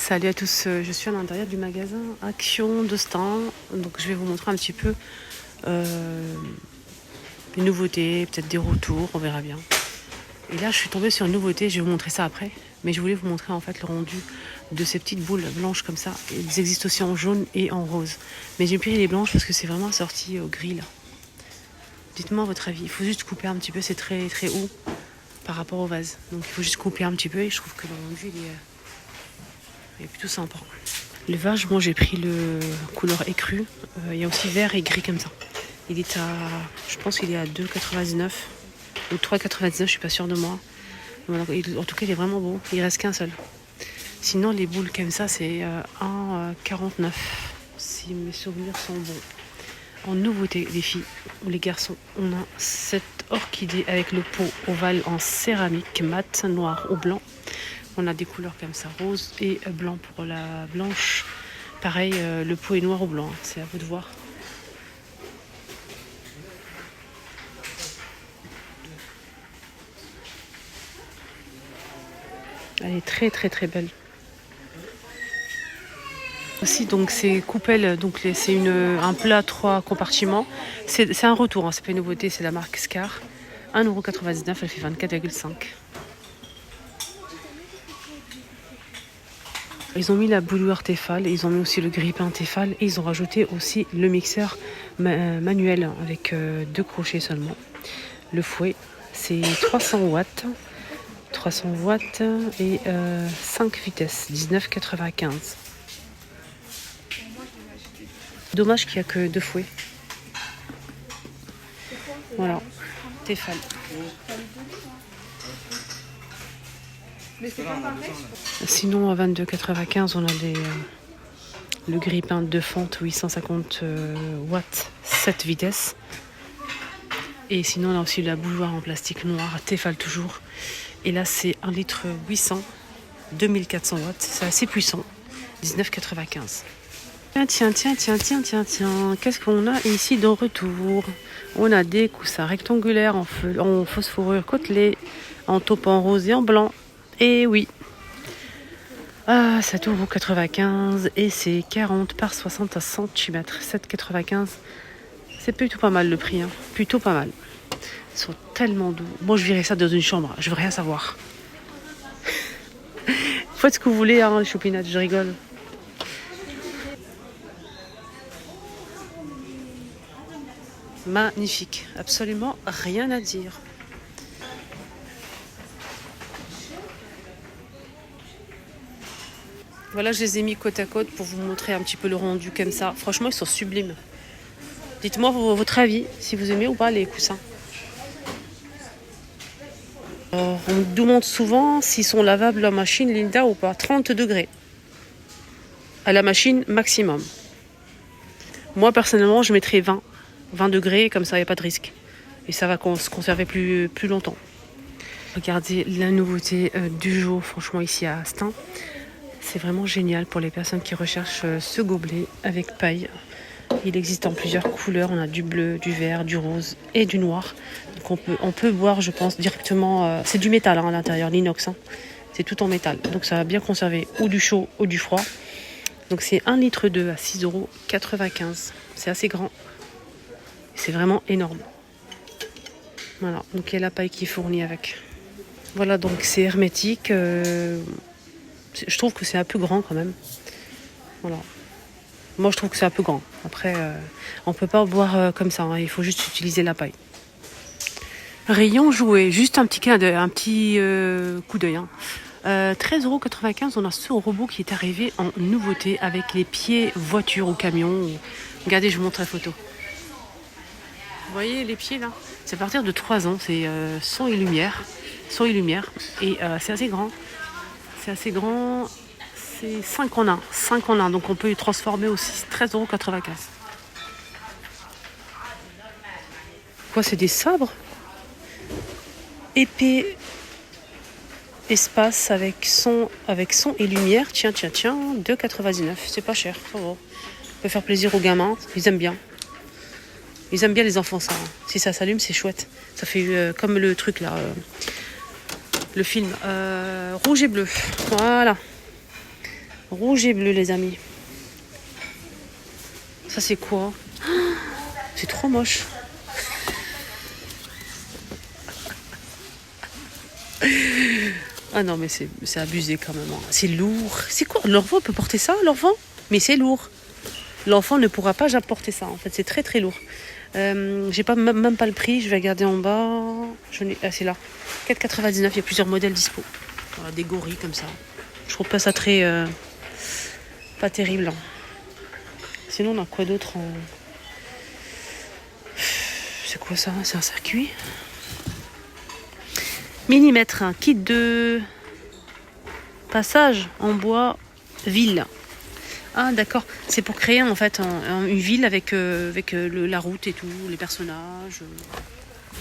Salut à tous, je suis à l'intérieur du magasin Action de Stein. Donc je vais vous montrer un petit peu les nouveautés, peut-être des retours, on verra bien. Et là je suis tombée sur une nouveauté, je vais vous montrer ça après. Mais je voulais vous montrer en fait le rendu de ces petites boules blanches comme ça. Elles existent aussi en jaune et en rose. Mais j'ai pris les blanches parce que c'est vraiment assorti au gris là. Dites-moi votre avis, il faut juste couper un petit peu, c'est très très haut par rapport au vase. Donc il faut juste couper un petit peu et je trouve que le rendu il est plutôt sympa. Le vase, moi j'ai pris le couleur écrue. Il y a aussi vert et gris comme ça. Il est à, je pense qu'il est à 2,99 ou 3,99, je suis pas sûre de moi. En tout cas, il est vraiment beau. Il reste qu'un seul. Sinon, les boules comme ça, c'est 1,49 si mes souvenirs sont bons. En nouveauté, les filles ou les garçons, on a cette orchidée avec le pot ovale en céramique mat, noir ou blanc. On a des couleurs comme ça, rose et blanc pour la blanche. Pareil, le pot est noir ou blanc, c'est à vous de voir. Elle est très très très belle. Aussi, donc c'est coupelle, donc c'est un plat 3 compartiments. C'est un retour, hein, c'est pas une nouveauté, c'est la marque Scar. 1,99 €, elle fait 24,5 €. Ils ont mis la bouilloire Tefal, ils ont mis aussi le grille-pain Tefal et ils ont rajouté aussi le mixeur manuel avec 2 crochets seulement. Le fouet, c'est 300 watts. 300 watts et 5 vitesses, 19,95 €. Dommage qu'il n'y a que 2 fouets. Voilà, Tefal. Sinon, à 22,95 €, on a le grille-pain de fonte 850 watts, 7 vitesses. Et sinon, on a aussi la bouilloire en plastique noir, Tefal toujours. Et là, c'est 1 litre 800, 2400 watts. C'est assez puissant, 19,95 €. Tiens. Qu'est-ce qu'on a ici de retour? On a des coussins rectangulaires en phosphorure côtelée, en taupe en rose et en blanc. Et oui. Ah, ça tourne 95 et c'est 40 par 60 cm, 7,95 €. C'est plutôt pas mal le prix, hein. Plutôt pas mal. Ils sont tellement doux. Moi, je verrais ça dans une chambre. Je veux rien savoir. Faites ce que vous voulez, hein, les choupinettes. Je rigole. Magnifique. Absolument rien à dire. Voilà, je les ai mis côte à côte pour vous montrer un petit peu le rendu comme ça. Franchement, ils sont sublimes. Dites-moi votre avis, si vous aimez ou pas les coussins. On me demande souvent s'ils sont lavables en machine, Linda, ou pas. 30 degrés. À la machine, maximum. Moi, personnellement, je mettrais 20 degrés, comme ça, il n'y a pas de risque. Et ça va se conserver plus longtemps. Regardez la nouveauté du jour, franchement, ici à Stein. C'est vraiment génial pour les personnes qui recherchent ce gobelet avec paille. Il existe en plusieurs couleurs. On a du bleu, du vert, du rose et du noir. Donc on peut boire, je pense, directement. C'est du métal à l'intérieur, l'inox. C'est tout en métal. Donc ça va bien conserver ou du chaud ou du froid. Donc c'est 1,2 litre à 6,95 €. C'est assez grand. C'est vraiment énorme. Voilà. Donc il y a la paille qui est fournie avec. Voilà, donc c'est hermétique. Je trouve que c'est un peu grand quand même. Voilà. Moi, je trouve que c'est un peu grand. Après, on ne peut pas boire comme ça. Il faut juste utiliser la paille. Rayon jouet. Juste un petit coup d'œil. 13,95 €. On a ce robot qui est arrivé en nouveauté avec les pieds voiture ou camion. Regardez, je vous montre la photo. Vous voyez les pieds là? C'est à partir de 3 ans. C'est son et lumière. Son et lumière. Et c'est assez grand. C'est 5 en 1. 5 en 1. Donc on peut y transformer aussi. 13,95 €. Quoi, c'est des sabres? Épée espace avec son et lumière. Tiens. 2,99 €. C'est pas cher. Ça va. On peut faire plaisir aux gamins. Ils aiment bien. Ils aiment bien les enfants ça. Si ça s'allume, c'est chouette. Ça fait comme le truc là. Le film rouge et bleu. Voilà. Rouge et bleu, les amis. Ça, c'est quoi? C'est trop moche. Ah non, mais c'est abusé quand même. C'est lourd. C'est quoi? L'enfant peut porter ça, l'enfant? Mais c'est lourd. L'enfant ne pourra pas porter ça. En fait, c'est très très lourd. J'ai pas même pas le prix. Je vais regarder en bas. C'est là. 4,99. Il y a plusieurs modèles dispo. Voilà, des gorilles comme ça. Je trouve pas ça très pas terrible. Hein. Sinon, on a quoi d'autre en... C'est quoi ça? C'est un circuit. Millimètre, un kit de passage en bois ville. Ah d'accord, c'est pour créer en fait une ville avec la route et tout, les personnages,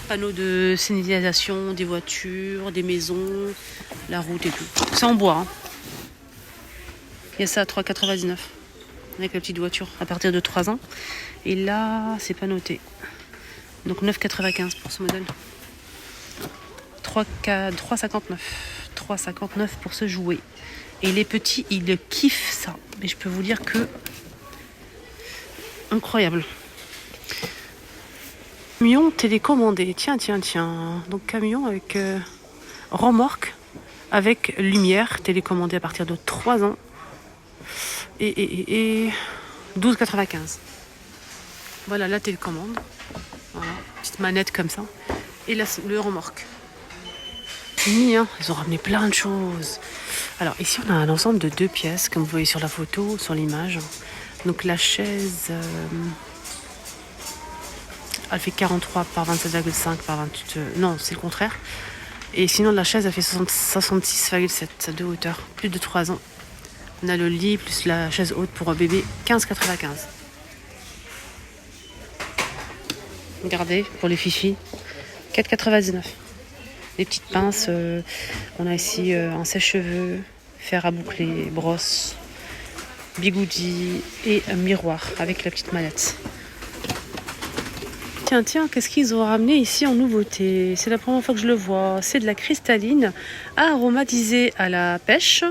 panneaux de signalisation, des voitures, des maisons, la route et tout. C'est en bois. Hein. Il y a ça à 3,99 avec la petite voiture à partir de 3 ans. Et là, c'est pas noté. Donc 9,95 pour ce modèle. 3,59. 3,59 pour ce jouet. Et les petits, ils kiffent ça. Mais je peux vous dire que... Incroyable. Camion télécommandé. Tiens. Donc camion avec remorque avec lumière télécommandé à partir de 3 ans. Et 12,95. Voilà la télécommande. Voilà, petite manette comme ça. Et là, le remorque. Fini, hein. Ils ont ramené plein de choses. Alors ici, on a un ensemble de 2 pièces, comme vous voyez sur la photo, sur l'image. Donc la chaise, elle fait 43 par 27,5 par 28. Non, c'est le contraire. Et sinon, la chaise, elle fait 66,7 de hauteur, plus de 3 ans. On a le lit plus la chaise haute pour un bébé, 15,95. Regardez, pour les fifis, 4,99. Des petites pinces. On a ici un sèche-cheveux, fer à boucler, brosse, bigoudi et un miroir avec la petite mallette. Tiens, qu'est-ce qu'ils ont ramené ici en nouveauté? C'est la première fois que je le vois. C'est de la cristalline aromatisée à la pêche,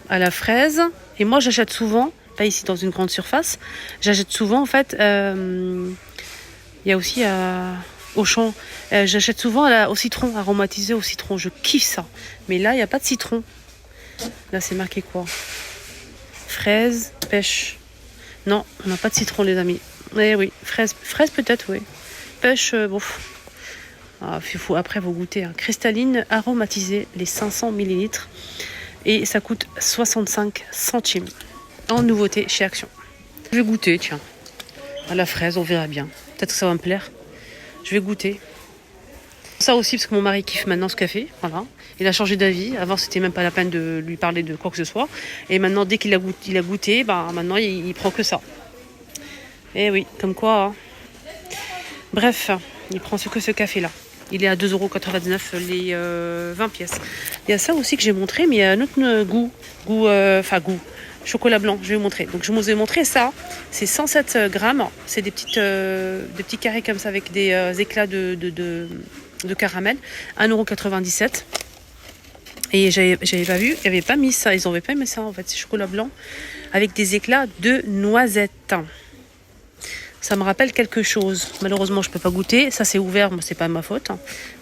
à la fraise. Et moi, j'achète souvent, pas ici dans une grande surface, j'achète souvent en fait. Il y a aussi Auchan. J'achète souvent au citron, aromatisé au citron. Je kiffe ça. Mais là, il n'y a pas de citron. Là, c'est marqué quoi? Fraise, pêche. Non, on n'a pas de citron, les amis. Eh oui, fraise peut-être, oui. Pêche, bon. Ah, après, vous goûtez. Hein. Cristalline aromatisée, les 500 ml. Et ça coûte 65 centimes. En nouveauté chez Action. Je vais goûter, tiens. À la fraise, on verra bien. Peut-être que ça va me plaire. Je vais goûter. Ça aussi, parce que mon mari kiffe maintenant ce café. Voilà. Il a changé d'avis. Avant, c'était même pas la peine de lui parler de quoi que ce soit. Et maintenant, dès qu'il a goûté, bah, maintenant, il prend que ça. Eh oui, comme quoi. Hein. Bref, il prend que ce café-là. Il est à 2,99 € les 20 pièces. Il y a ça aussi que j'ai montré, mais il y a un autre goût. Goût. Chocolat blanc, je vais vous montrer. Donc je vous ai montré ça. C'est 107 grammes. C'est des petits carrés comme ça avec des éclats de caramel. 1,97 €. Et j'avais pas vu, ils n'avaient pas mis ça. Ils n'avaient pas mis ça en fait. C'est chocolat blanc avec des éclats de noisettes. Ça me rappelle quelque chose. Malheureusement, je peux pas goûter. Ça, c'est ouvert, mais c'est pas ma faute.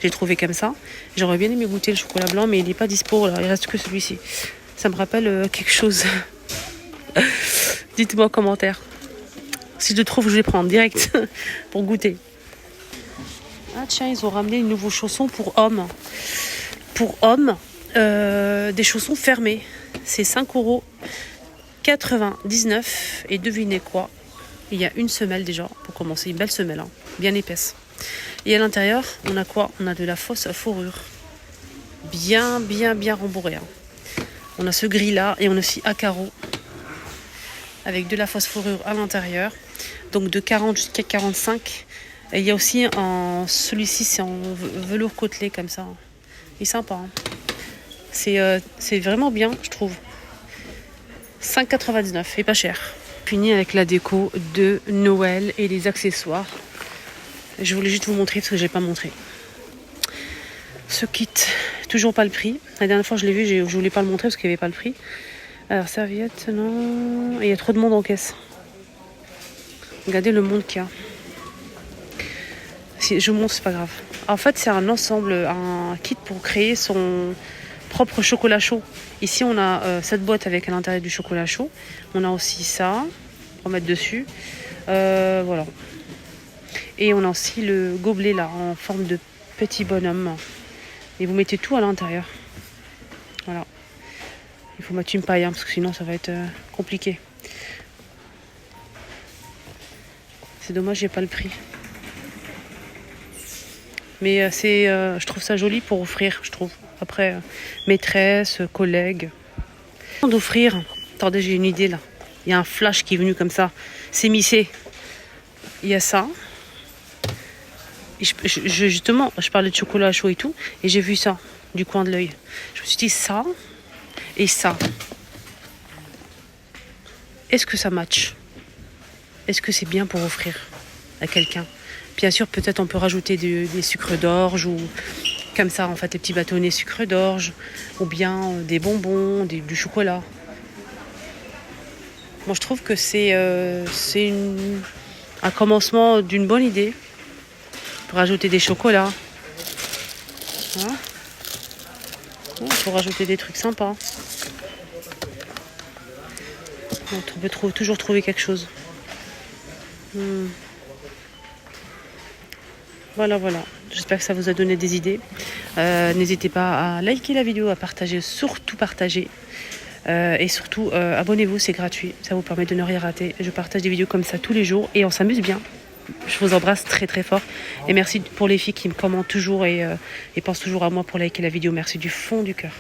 J'ai trouvé comme ça. J'aurais bien aimé goûter le chocolat blanc, mais il n'est pas dispo. Là. Il reste que celui-ci. Ça me rappelle quelque chose. Dites-moi en commentaire. Si je le trouve, je les prends direct pour goûter. Ah tiens, ils ont ramené une nouvelle chausson pour hommes. Pour hommes, des chaussons fermés. C'est 5,99 €. Et devinez quoi? Il y a une semelle déjà, pour commencer, une belle semelle, hein, bien épaisse. Et à l'intérieur, on a quoi? On a de la fausse fourrure. Bien rembourrée. Hein. On a ce gris-là et on a aussi à carreaux. Avec de la fausse fourrure à l'intérieur. Donc de 40 jusqu'à 45. Et il y a aussi celui-ci, c'est en velours côtelé comme ça. Il est sympa. Hein. C'est vraiment bien, je trouve. 5,99 € et pas cher. Fini avec la déco de Noël et les accessoires. Je voulais juste vous montrer parce que je n'ai pas montré. Ce kit Toujours pas le prix. La dernière fois je l'ai vu, je voulais pas le montrer parce qu'il n'y avait pas le prix. Alors serviette, non. Il y a trop de monde en caisse. Regardez le monde qu'il y a. Si je montre, c'est pas grave. En fait, c'est un ensemble, un kit pour créer son propre chocolat chaud. Ici, on a cette boîte avec à l'intérieur du chocolat chaud. On a aussi ça pour mettre dessus. Voilà. Et on a aussi le gobelet là en forme de petit bonhomme. Et vous mettez tout à l'intérieur. Voilà. Il faut mettre une paille parce que sinon ça va être compliqué. C'est dommage, j'ai pas le prix. Mais je trouve ça joli pour offrir, je trouve. Après, maîtresse, collègue. D'offrir. Attendez, j'ai une idée là. Il y a un flash qui est venu comme ça. C'est missé. Il y a ça. Et justement, je parlais de chocolat chaud et tout. Et j'ai vu ça, du coin de l'œil. Je me suis dit ça et ça. Est-ce que ça match? Est-ce que c'est bien pour offrir à quelqu'un? Bien sûr, peut-être on peut rajouter des sucres d'orge ou comme ça, en fait, les petits bâtonnets sucre d'orge ou bien des bonbons, du chocolat. Moi, je trouve que c'est un commencement d'une bonne idée. Pour rajouter des chocolats. Hein, pour rajouter des trucs sympas. On peut toujours trouver quelque chose. Voilà. J'espère que ça vous a donné des idées. N'hésitez pas à liker la vidéo, à partager, surtout partager. Et surtout, abonnez-vous, c'est gratuit. Ça vous permet de ne rien rater. Je partage des vidéos comme ça tous les jours et on s'amuse bien. Je vous embrasse très très fort. Et merci pour les filles qui me commentent toujours et pensent toujours à moi pour liker la vidéo. Merci du fond du cœur.